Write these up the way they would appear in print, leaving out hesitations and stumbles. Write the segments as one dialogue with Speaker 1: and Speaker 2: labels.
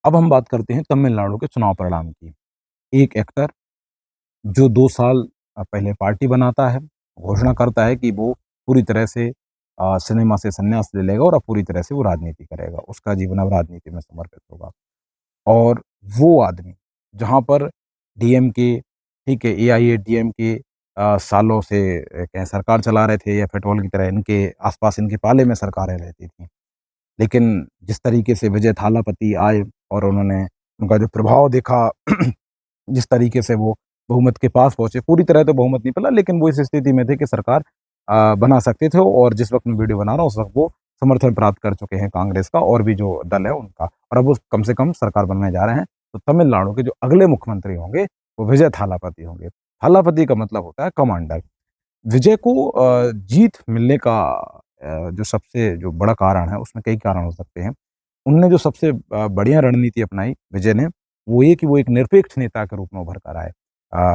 Speaker 1: अब हम बात करते हैं तमिलनाडु के चुनाव परिणाम की। एक एक्टर जो 2 साल पहले पार्टी बनाता है, घोषणा करता है कि वो पूरी तरह से सिनेमा से संन्यास ले लेगा और अब पूरी तरह से वो राजनीति करेगा। उसका जीवन अब राजनीति में समर्पित होगा। और वो आदमी जहाँ पर डीएमके, ठीक है, एआईएडीएमके सालों से कहें सरकार चला रहे थे या पेट्रोल की तरह इनके आस-पास इनके पाले में सरकारें रहती थीं। लेकिन जिस तरीके से विजय थालापति आए और उन्होंने उनका जो प्रभाव देखा जिस तरीके से वो बहुमत के पास पहुँचे, पूरी तरह तो बहुमत नहीं मिला लेकिन वो इस स्थिति में थे कि सरकार बना सकते थे और जिस वक़्त मैं वीडियो बना रहा हूँ, उस वक़्त वो समर्थन प्राप्त कर चुके हैं कांग्रेस का और भी जो दल है उनका और अब वो कम से कम सरकार बनने जा रहे हैं। तो तमिलनाडु के जो अगले मुख्यमंत्री होंगे, वो विजय थालापति होंगे। थालापति का मतलब होता है कमांडर। विजय को जीत मिलने का जो सबसे जो बड़ा कारण है, उसमें कई कारण हो सकते हैं। उनने जो सबसे बढ़िया रणनीति अपनाई विजय ने, वो ये कि वो एक निरपेक्ष नेता के रूप में उभर कर आए।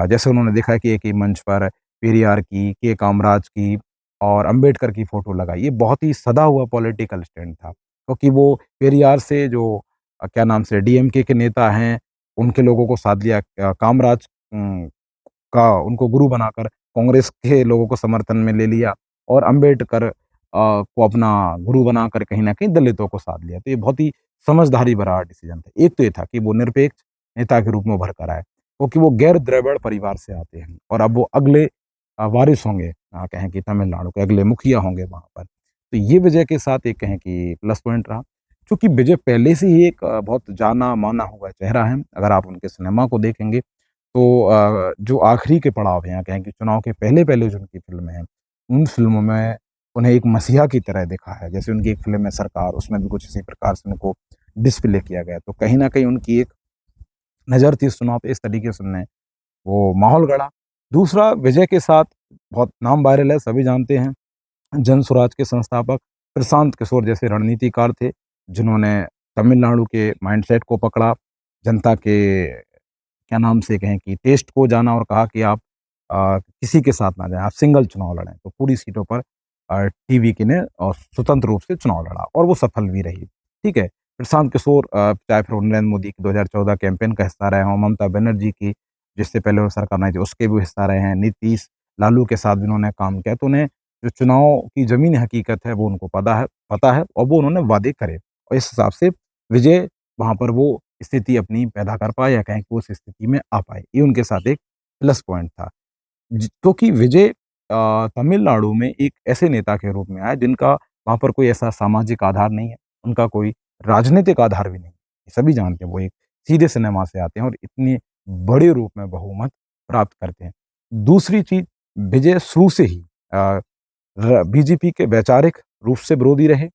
Speaker 1: जैसे उन्होंने देखा है कि एक ही मंच पर पेरियार की, के कामराज की और अंबेडकर की फ़ोटो लगाई। ये बहुत ही सदा हुआ पॉलिटिकल स्टैंड था, क्योंकि वो पेरियार से जो क्या नाम से डीएमके के नेता हैं, उनके लोगों को साथ लिया। कामराज का उनको गुरु बनाकर कांग्रेस के लोगों को समर्थन में ले लिया और अंबेडकर को अपना गुरु बनाकर कहीं न कहीं दलितों को साध लिया। तो ये बहुत ही समझदारी भरा डिसीज़न था। एक तो ये था कि वो निरपेक्ष नेता के रूप में उभर कर आए, क्योंकि वो गैर द्रविड़ परिवार से आते हैं और अब वो अगले वारिस होंगे, कहें कि तमिलनाडु के अगले मुखिया होंगे वहाँ पर। तो ये विजय के साथ एक कहें कि प्लस पॉइंट रहा। चूँकि विजय पहले से ही एक बहुत जाना-माना हुआ चेहरा है। अगर आप उनके सिनेमा को देखेंगे तो जो आखिरी के पड़ाव हैं या कहें कि चुनाव के पहले-पहले जो उनकी फ़िल्में हैं, उन फ़िल्मों में उन्हें एक मसीहा की तरह दिखा है। जैसे उनकी एक फ़िल्म है सरकार, उसमें भी कुछ इसी प्रकार से उनको डिस्प्ले किया गया। तो कहीं न कहीं उनकी एक नज़र थी इस चुनाव पे, इस तरीके से उन्होंने वो माहौल गढ़ा। दूसरा विजय के साथ बहुत नाम वायरल है, सभी जानते हैं, जनसुराज के संस्थापक प्रशांत किशोर जैसे रणनीतिकार थे, जिन्होंने तमिलनाडु के माइंडसेट को पकड़ा, जनता के क्या नाम से कहें कि टेस्ट को जाना और कहा कि आप किसी के साथ ना जाएँ, आप सिंगल चुनाव लड़ें। तो पूरी सीटों पर टीवीके ने स्वतंत्र रूप से चुनाव लड़ा और वो सफल भी रही। ठीक है? प्रशांत किशोर चाहे फिर वो नरेंद्र मोदी की 2014 कैंपेन का हिस्सा रहे हों, ममता बनर्जी की जिससे पहले वो सरकार बनाई थी, उसके भी हिस्सा रहे हैं, नीतीश, लालू के साथ भी उन्होंने काम किया। तो उन्हें जो चुनाव की ज़मीनी हकीकत है, वो उनको पता है और वो उन्होंने वादे करे और इस हिसाब से विजय वहाँ पर वो स्थिति अपनी पैदा कर पाए या कहें कि उस स्थिति में आ पाए। ये उनके साथ एक प्लस पॉइंट था। क्योंकि विजय तमिलनाडु में एक ऐसे नेता के रूप में आए जिनका वहाँ पर कोई ऐसा सामाजिक आधार नहीं है, उनका कोई राजनीतिक आधार भी नहीं है। सभी जानते हैं वो एक सीधे सिनेमा से आते हैं और इतने बड़े रूप में बहुमत प्राप्त करते हैं। दूसरी चीज़, विजय शुरू से ही बीजेपी के वैचारिक रूप से विरोधी रहे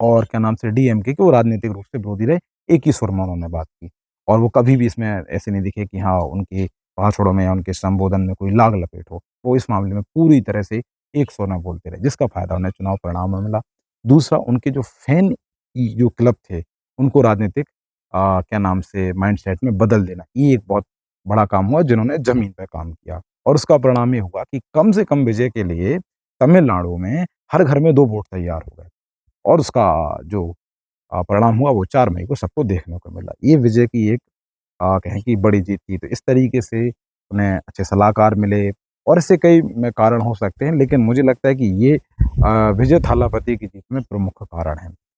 Speaker 1: और क्या नाम से डीएमके के वो राजनीतिक रूप से विरोधी रहे, एक ही सुर में उन्होंने बात की। और वो कभी भी इसमें ऐसे नहीं दिखे कि हाँ, उनके भाषणों में या उनके संबोधन में कोई लाग-लपेट हो। वो इस मामले में पूरी तरह से एक सुर में बोलते रहे, जिसका फ़ायदा उन्हें चुनाव परिणाम में मिला। दूसरा, उनके जो फैन जो क्लब थे, उनको राजनीतिक क्या नाम से माइंडसेट में बदल देना, ये एक बहुत बड़ा काम हुआ जिन्होंने ज़मीन पे काम किया। और उसका परिणाम ये हुआ कि कम से कम विजय के लिए तमिलनाडु में हर घर में 2 वोट तैयार हो गए। और उसका जो परिणाम हुआ वो 4 मई को सबको देखने को मिला। ये विजय की एक कहें कि बड़ी जीत थी। तो इस तरीके से उन्हें अच्छे सलाहकार मिले और ऐसे कई में कारण हो सकते हैं, लेकिन मुझे लगता है कि ये विजय थालापति की जीत में प्रमुख कारण है।